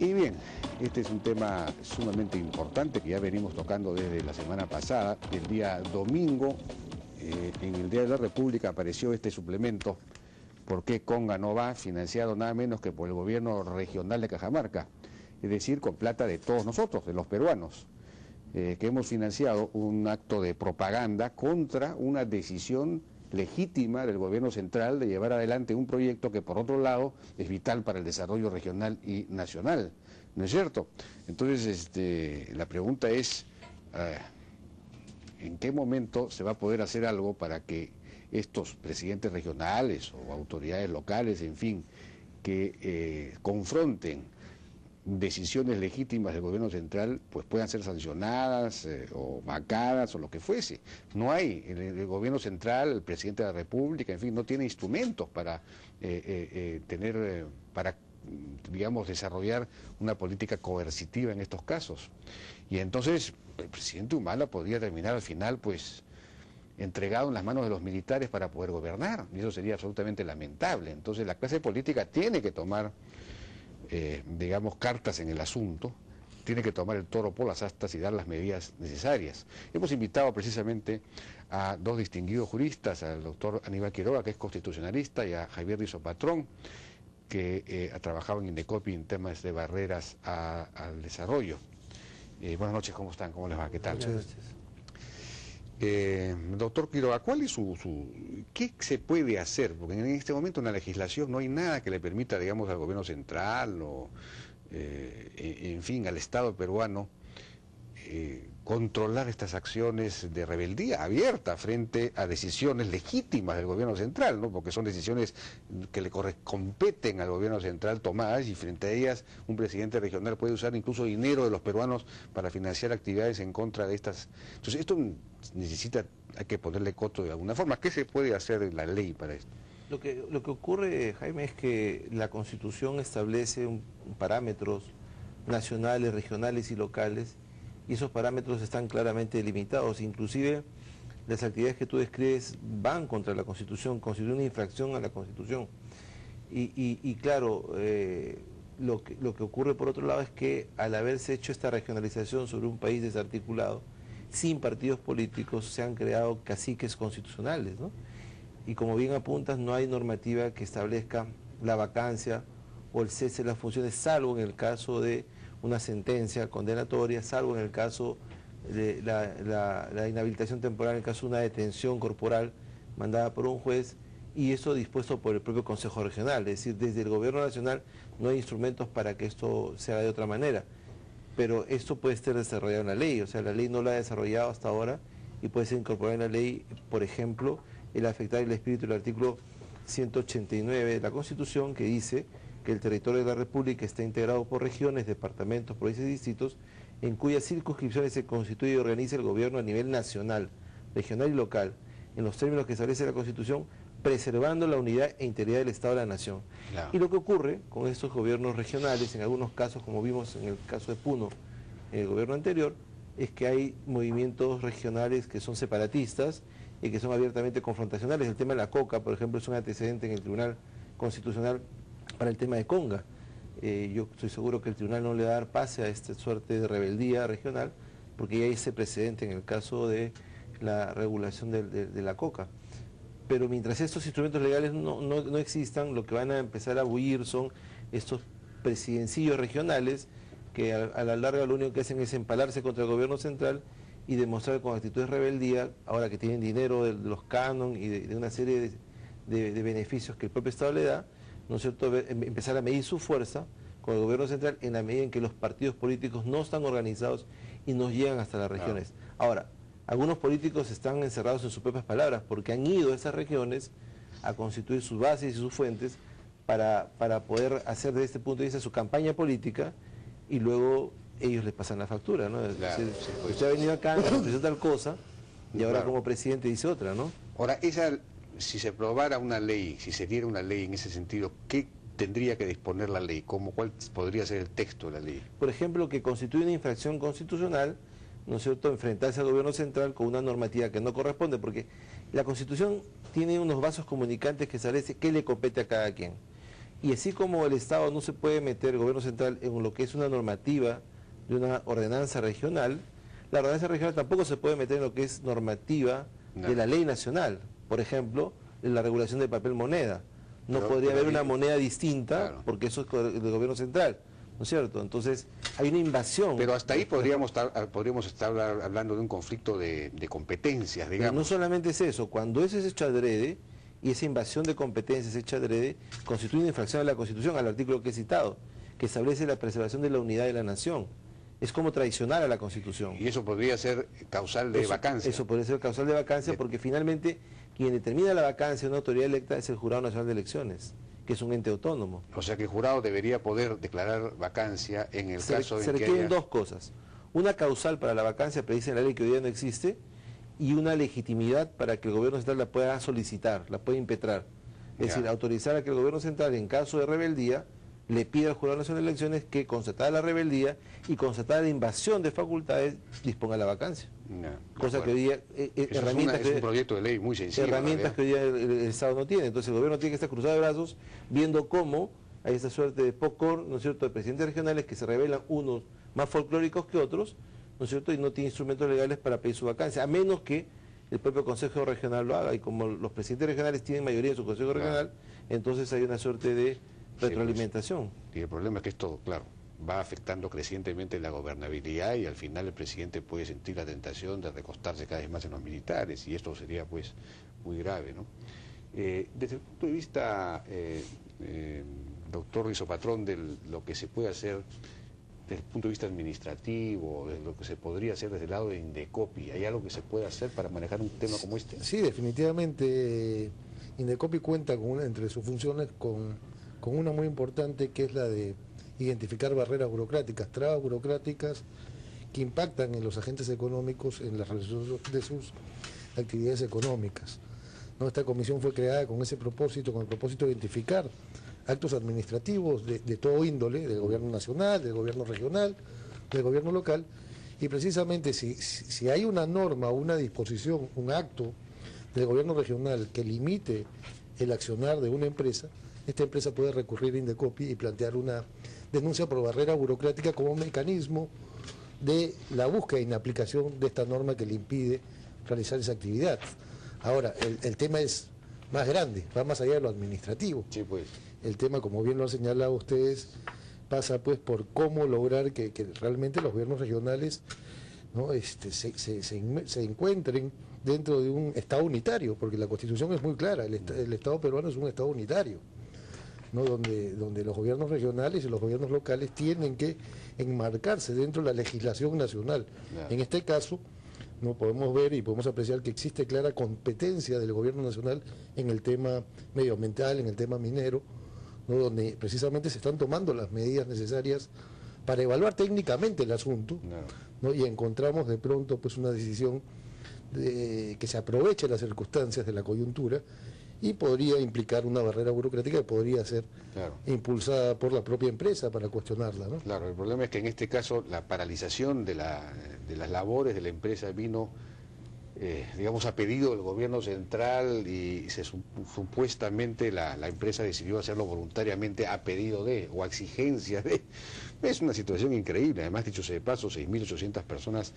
Y bien, este es un tema sumamente importante que ya venimos tocando desde la semana pasada. El día domingo, en el Día de la República, apareció este suplemento. ¿Por qué Conga no va? Financiado nada menos que por el gobierno regional de Cajamarca, es decir, con plata de todos nosotros, de los peruanos, que hemos financiado un acto de propaganda contra una decisión legítima del gobierno central de llevar adelante un proyecto que, por otro lado, es vital para el desarrollo regional y nacional, ¿no es cierto? Entonces, la pregunta es, ¿en qué momento se va a poder hacer algo para que estos presidentes regionales o autoridades locales, en fin, que confronten decisiones legítimas del gobierno central, pues puedan ser sancionadas o vacadas o lo que fuese? No hay, el gobierno central, el presidente de la República, en fin, no tiene instrumentos para digamos, desarrollar una política coercitiva en estos casos. Y entonces el presidente Humala podría terminar al final, pues, entregado en las manos de los militares para poder gobernar, y eso sería absolutamente lamentable. Entonces la clase política tiene que tomar digamos, cartas en el asunto, tiene que tomar el toro por las astas y dar las medidas necesarias. Hemos invitado precisamente a dos distinguidos juristas, al doctor Aníbal Quiroga, que es constitucionalista, y a Javier Rizo Patrón, que ha trabajado en INDECOPI en temas de barreras al desarrollo. Buenas noches, ¿cómo están? ¿Cómo les va? ¿Qué tal? Buenas noches. Doctor Quiroga, ¿cuál es qué se puede hacer? Porque en este momento en la legislación no hay nada que le permita, digamos, al gobierno central o, en fin, al Estado peruano controlar estas acciones de rebeldía abierta frente a decisiones legítimas del gobierno central, ¿no? Porque son decisiones que le competen al gobierno central tomadas, y frente a ellas un presidente regional puede usar incluso dinero de los peruanos para financiar actividades en contra de estas. Entonces esto hay que ponerle coto de alguna forma. ¿Qué se puede hacer en la ley para esto? Lo que ocurre, Jaime, es que la Constitución establece parámetros nacionales, regionales y locales, y esos parámetros están claramente delimitados. Inclusive las actividades que tú describes van contra la Constitución, constituyen una infracción a la Constitución. Y claro, lo que ocurre por otro lado es que al haberse hecho esta regionalización sobre un país desarticulado, sin partidos políticos, se han creado caciques constitucionales, ¿no? Y como bien apuntas, no hay normativa que establezca la vacancia o el cese de las funciones, salvo en el caso de una sentencia condenatoria, salvo en el caso de la inhabilitación temporal, en el caso de una detención corporal mandada por un juez, y eso dispuesto por el propio Consejo Regional. Es decir, desde el Gobierno Nacional no hay instrumentos para que esto se haga de otra manera, pero esto puede ser desarrollado en la ley. O sea, la ley no lo ha desarrollado hasta ahora, y puede ser incorporado en la ley, por ejemplo, el afectar el espíritu del artículo 189 de la Constitución, que dice que el territorio de la República está integrado por regiones, departamentos, provincias y distritos, en cuyas circunscripciones se constituye y organiza el gobierno a nivel nacional, regional y local, en los términos que establece la Constitución, preservando la unidad e integridad del Estado de la Nación. Claro. Y lo que ocurre con estos gobiernos regionales, en algunos casos, como vimos en el caso de Puno, en el gobierno anterior, es que hay movimientos regionales que son separatistas y que son abiertamente confrontacionales. El tema de la coca, por ejemplo, es un antecedente en el Tribunal Constitucional para el tema de Conga. Yo estoy seguro que el tribunal no le va a dar pase a esta suerte de rebeldía regional, porque ya hay ese precedente en el caso de la regulación de la coca. Pero mientras estos instrumentos legales no existan, lo que van a empezar a bullir son estos presidencillos regionales que a la larga lo único que hacen es empalarse contra el gobierno central y demostrar con actitudes de rebeldía, ahora que tienen dinero de los canon y de una serie de beneficios que el propio Estado le da, ¿no es cierto?, empezar a medir su fuerza con el gobierno central en la medida en que los partidos políticos no están organizados y no llegan hasta las regiones. Ahora, algunos políticos están encerrados en sus propias palabras porque han ido a esas regiones a constituir sus bases y sus fuentes para poder hacer desde este punto de vista su campaña política, y luego ellos les pasan la factura, ¿no? Claro, usted ha venido acá, ofreció tal cosa, y ahora como presidente dice otra, ¿no? Ahora, si se aprobara una ley, si se diera una ley en ese sentido, ¿qué tendría que disponer la ley? ¿Cuál podría ser el texto de la ley? Por ejemplo, que constituye una infracción constitucional, ¿no es cierto?, enfrentarse al gobierno central con una normativa que no corresponde, porque la Constitución tiene unos vasos comunicantes que establece qué le compete a cada quien. Y así como el Estado no se puede meter, el gobierno central, en lo que es una normativa de una ordenanza regional, la ordenanza regional tampoco se puede meter en lo que es normativa de la ley nacional. Por ejemplo, en la regulación del papel moneda. No podría haber una moneda distinta, claro, porque eso es del gobierno central, ¿no es cierto? Entonces, hay una invasión. Pero hasta ahí podríamos estar hablando de un conflicto de competencias, digamos. Pero no solamente es eso, cuando eso es hecho adrede, y esa invasión de competencias hecha adrede, constituye una infracción a la Constitución, al artículo que he citado, que establece la preservación de la unidad de la nación. Es como traicionar a la Constitución. Y eso podría ser causal de vacancia. Eso podría ser causal de vacancia porque finalmente quien determina la vacancia de una autoridad electa es el Jurado Nacional de Elecciones, que es un ente autónomo. O sea que el jurado debería poder declarar vacancia en el caso de que se requieren dos cosas. Una causal para la vacancia prevista en la ley que hoy día no existe, y una legitimidad para que el gobierno central la pueda solicitar, la pueda impetrar. Es decir, autorizar a que el gobierno central, en caso de rebeldía, le pida al Jurado Nacional de Elecciones que, constatada la rebeldía y constatada la invasión de facultades, disponga la vacancia. Cosa que hoy día es un proyecto de ley muy sencillo. Herramientas que hoy día el Estado no tiene. Entonces el gobierno tiene que estar cruzado de brazos viendo cómo hay esta suerte de popcorn, ¿no es cierto?, de presidentes regionales que se revelan unos más folclóricos que otros, ¿no es cierto?, y no tiene instrumentos legales para pedir su vacancia, a menos que el propio Consejo Regional lo haga, y como los presidentes regionales tienen mayoría en su Consejo Regional, entonces hay una suerte de retroalimentación. Sí, pues, y el problema es que esto, claro, va afectando crecientemente la gobernabilidad y al final el presidente puede sentir la tentación de recostarse cada vez más en los militares y esto sería pues muy grave, ¿no? Desde el punto de vista, doctor Rizopatrón, de lo que se puede hacer desde el punto de vista administrativo, de lo que se podría hacer desde el lado de Indecopi, ¿hay algo que se puede hacer para manejar un tema como este? Sí, definitivamente Indecopi cuenta con entre sus funciones con una muy importante, que es la de identificar barreras burocráticas, trabas burocráticas que impactan en los agentes económicos en la realización de sus actividades económicas. ¿No? Esta comisión fue creada con ese propósito, con el propósito de identificar actos administrativos de todo índole, del gobierno nacional, del gobierno regional, del gobierno local, y precisamente si hay una norma, una disposición, un acto del gobierno regional que limite el accionar de una empresa, esta empresa puede recurrir a Indecopi y plantear una denuncia por barrera burocrática como mecanismo de la búsqueda e inaplicación de esta norma que le impide realizar esa actividad. Ahora, el tema es más grande, va más allá de lo administrativo. Sí, pues. El tema, como bien lo han señalado ustedes, pasa pues por cómo lograr que realmente los gobiernos regionales, ¿no?, se encuentren dentro de un Estado unitario, porque la Constitución es muy clara, el Estado peruano es un Estado unitario, ¿no?, donde los gobiernos regionales y los gobiernos locales tienen que enmarcarse dentro de la legislación nacional. En este caso, no podemos ver y podemos apreciar que existe clara competencia del gobierno nacional en el tema medioambiental, en el tema minero, ¿no?, donde precisamente se están tomando las medidas necesarias para evaluar técnicamente el asunto, ¿no?, y encontramos de pronto pues una decisión que se aproveche las circunstancias de la coyuntura y podría implicar una barrera burocrática que podría ser impulsada por la propia empresa para cuestionarla, ¿no? Claro, el problema es que en este caso la paralización de las labores de la empresa vino, digamos, a pedido del gobierno central y supuestamente la empresa decidió hacerlo voluntariamente a pedido de, o a exigencia de. Es una situación increíble, además, dicho sea de paso, 6.800 personas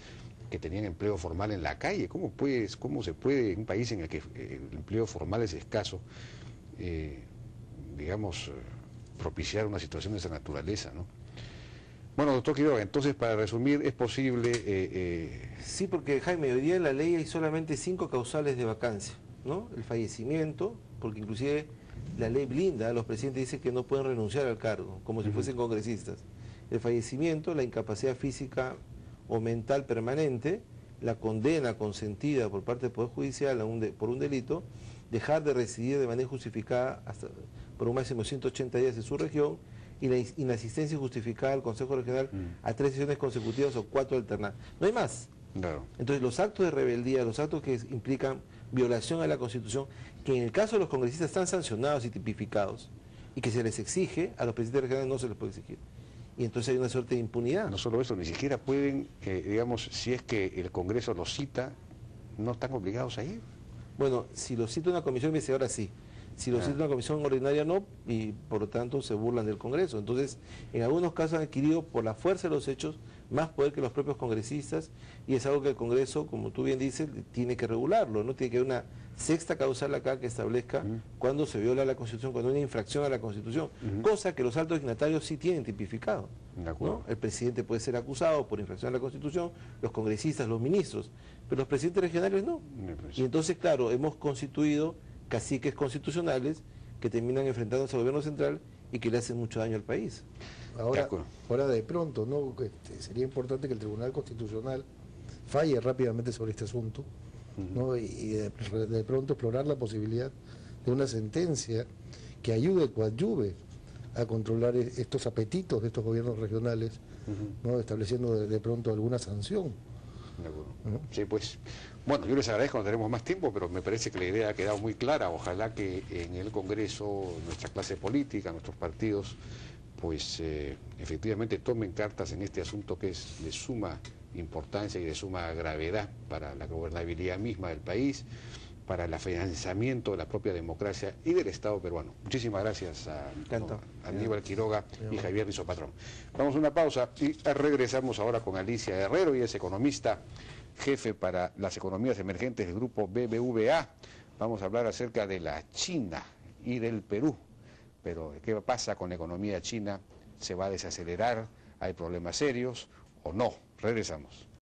que tenían empleo formal en la calle. ¿Cómo se puede, en un país en el que el empleo formal es escaso, digamos, propiciar una situación de esa naturaleza, ¿no? Bueno, doctor Quiroga, entonces, para resumir, es posible... Sí, porque, Jaime, hoy día en la ley hay solamente 5 causales de vacancia, ¿no? El fallecimiento, porque inclusive la ley blinda, los presidentes dicen que no pueden renunciar al cargo, como si fuesen congresistas. El fallecimiento, la incapacidad física o mental permanente, la condena consentida por parte del Poder Judicial por un delito, dejar de residir de manera injustificada por un máximo de 180 días en su región, y la inasistencia injustificada al Consejo Regional a 3 sesiones consecutivas o 4 alternadas. No hay más. Claro. Entonces los actos de rebeldía, los actos que implican violación a la Constitución, que en el caso de los congresistas están sancionados y tipificados, y que se les exige, a los presidentes regionales no se les puede exigir. Y entonces hay una suerte de impunidad. No solo eso, ni siquiera pueden, digamos, si es que el Congreso los cita, no están obligados a ir. Bueno, si lo cita una comisión investigadora, sí. Si lo cita una comisión ordinaria no, y por lo tanto se burlan del Congreso. Entonces, en algunos casos han adquirido por la fuerza de los hechos más poder que los propios congresistas, y es algo que el Congreso, como tú bien dices, tiene que regularlo, ¿no? Tiene que haber una sexta causal acá que establezca cuando se viola la Constitución, cuando hay una infracción a la Constitución, cosa que los altos dignatarios sí tienen tipificado, ¿no? El presidente puede ser acusado por infracción a la Constitución, los congresistas, los ministros, pero los presidentes regionales no. Y entonces, claro, hemos constituido caciques constitucionales que terminan enfrentándose al gobierno central y que le hacen mucho daño al país. Ahora de pronto, ¿no? Sería importante que el Tribunal Constitucional falle rápidamente sobre este asunto, ¿no? Y de pronto explorar la posibilidad de una sentencia que ayude, coadyuve a controlar estos apetitos de estos gobiernos regionales, ¿no? Estableciendo de pronto alguna sanción. De acuerdo. Sí, pues, bueno, yo les agradezco, no tenemos más tiempo, pero me parece que la idea ha quedado muy clara. Ojalá que en el Congreso, nuestra clase política, nuestros partidos, pues efectivamente tomen cartas en este asunto que es de suma importancia y de suma gravedad para la gobernabilidad misma del país, para el financiamiento de la propia democracia y del Estado peruano. Muchísimas gracias a Aníbal Quiroga y Javier Rizopatrón. Vamos a una pausa y regresamos ahora con Alicia Herrero, y es economista, jefe para las economías emergentes del grupo BBVA. Vamos a hablar acerca de la China y del Perú. Pero, ¿qué pasa con la economía china? ¿Se va a desacelerar? ¿Hay problemas serios o no? Regresamos.